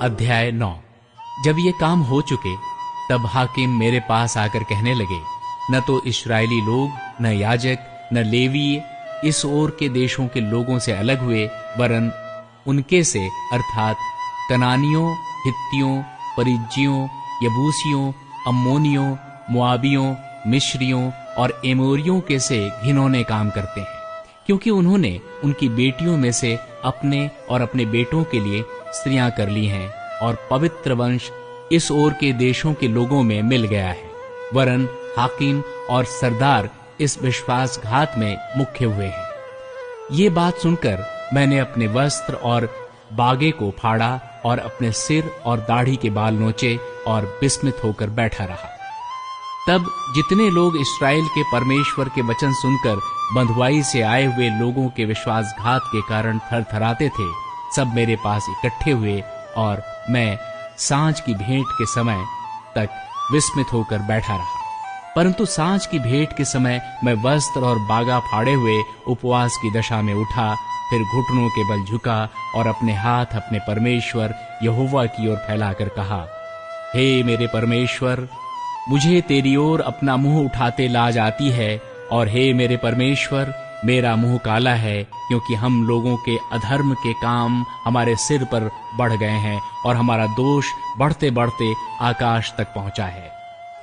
अध्याय 9। जब ये काम हो चुके तब हाकिम मेरे पास आकर कहने लगे, न तो इस्राएली लोग, न याजक, न लेवीय इस ओर के देशों के लोगों से अलग हुए, वरन उनके से अर्थात कनानियों, हित्तियों, परिज्जियों, यबूसियों, अम्मोनियों, मुआबियों, मिश्रियों और एमोरियों के से घिनौने काम करते हैं, क्योंकि उन्होंने उनकी बेटियों में से अपने और अपने बेटों के लिए स्त्रियां कर ली हैं, और पवित्र वंश इस ओर के देशों के लोगों में मिल गया है। वरन हाकिम और सरदार इस विश्वासघात में मुख्य हुए हैं। ये बात सुनकर मैंने अपने वस्त्र और बागे को फाड़ा और अपने सिर और दाढ़ी के बाल नोचे और विस्मित होकर बैठा रहा। तब जितने लोग इस्राएल के परमेश्वर के वचन सुनकर बंधुआई से आए हुए लोगों के विश्वासघात के कारण थरथराते थे, सब मेरे पास इकट्ठे हुए, और मैं सांझ की भेंट के समय तक विस्मित होकर बैठा रहा। परंतु सांझ की भेंट के समय मैं वस्त्र और बागा फाड़े हुए उपवास की दशा में उठा, फिर घुटनों के बल झुका और अपने हाथ अपने परमेश्वर यहोवा की ओर फैलाकर कहा, हे मेरे परमेश्वर, मुझे तेरी ओर अपना मुंह उठाते लाज आती है, और हे मेरे परमेश्वर, मेरा मुंह काला है, क्योंकि हम लोगों के अधर्म के काम हमारे सिर पर बढ़ गए हैं, और हमारा दोष बढ़ते बढ़ते आकाश तक पहुंचा है।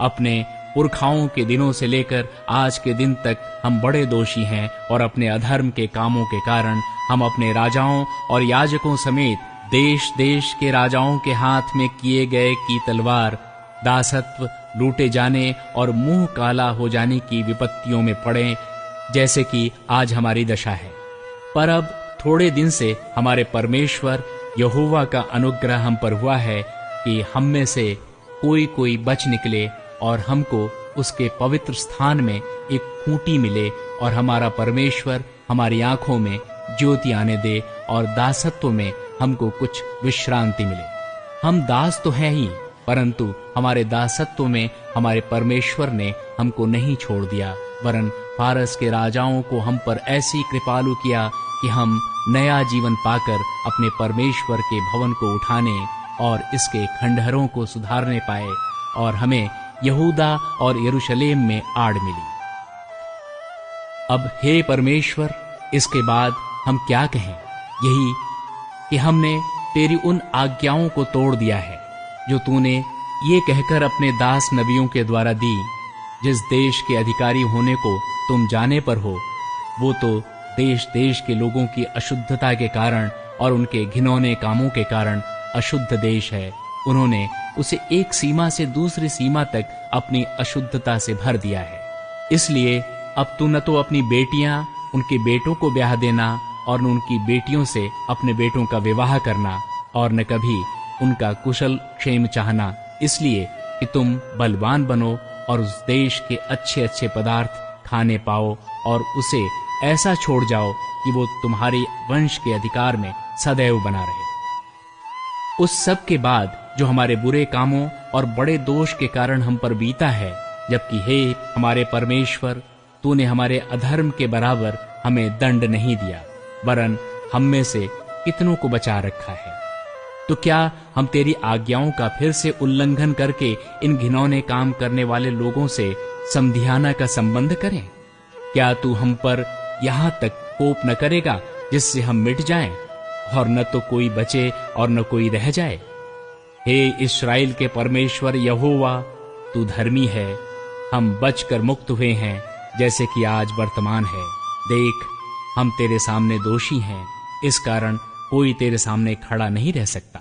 अपने पुरखाओं के दिनों से लेकर आज के दिन तक हम बड़े दोषी हैं, और अपने अधर्म के कामों के कारण हम अपने राजाओं और याजकों समेत देश देश के राजाओं के हाथ में किए गए की तलवार, दासत्व, लूटे जाने और मुंह काला हो जाने की विपत्तियों में पड़े, जैसे कि आज हमारी दशा है। पर अब थोड़े दिन से हमारे परमेश्वर यहोवा का अनुग्रह हम पर हुआ है कि हम में से कोई कोई बच निकले, और हमको उसके पवित्र स्थान में एक खूंटी मिले, और हमारा परमेश्वर हमारी आंखों में ज्योति आने दे, और दासत्व में हमको कुछ विश्रांति मिले। हम दास तो हैं ही, परंतु हमारे दासत्व में हमारे परमेश्वर ने हमको नहीं छोड़ दिया, वरन फारस के राजाओं को हम पर ऐसी कृपालु किया कि हम नया जीवन पाकर अपने परमेश्वर के भवन को उठाने और इसके खंडहरों को सुधारने पाए, और हमें यहूदा और यरूशलेम में आड़ मिली। अब हे परमेश्वर, इसके बाद हम क्या कहें? यही कि हमने तेरी उन आज्ञाओं को तोड़ दिया है जो तूने ये कहकर अपने दास नबियों के द्वारा दी, जिस देश के अधिकारी होने को तुम जाने पर हो, वो तो देश देश के लोगों की अशुद्धता के कारण और उनके घिनौने कामों के कारण अशुद्ध देश है। उन्होंने उसे एक सीमा से दूसरी सीमा तक अपनी अशुद्धता से भर दिया है। इसलिए अब तू न तो अपनी बेटियां उनके बेटों को ब्याह देना, और न उनकी बेटियों से अपने बेटों का विवाह करना, और न कभी उनका कुशल क्षेम चाहना, इसलिए कि तुम बलवान बनो और उस देश के अच्छे अच्छे पदार्थ खाने पाओ, और उसे ऐसा छोड़ जाओ कि वो तुम्हारे वंश के अधिकार में सदैव बना रहे। उस सब के बाद जो हमारे बुरे कामों और बड़े दोष के कारण हम पर बीता है, जबकि हे हमारे परमेश्वर, तूने हमारे अधर्म के बराबर हमें दंड नहीं दिया, वरन हम में से कितनों को बचा रखा है। तो क्या हम तेरी आज्ञाओं का फिर से उल्लंघन करके इन घिनौने काम करने वाले लोगों से समधियाना का संबंध करें? क्या तू हम पर यहाँ तक कोप न करेगा जिससे हम मिट जाएं, और न तो कोई बचे और न कोई रह जाए? हे इस्राएल के परमेश्वर यहोवा, तू धर्मी है। हम बचकर मुक्त हुए हैं, जैसे कि आज वर्तमान है। देख, हम तेरे सामने दोषी हैं, इस कारण कोई तेरे सामने खड़ा नहीं रह सकता।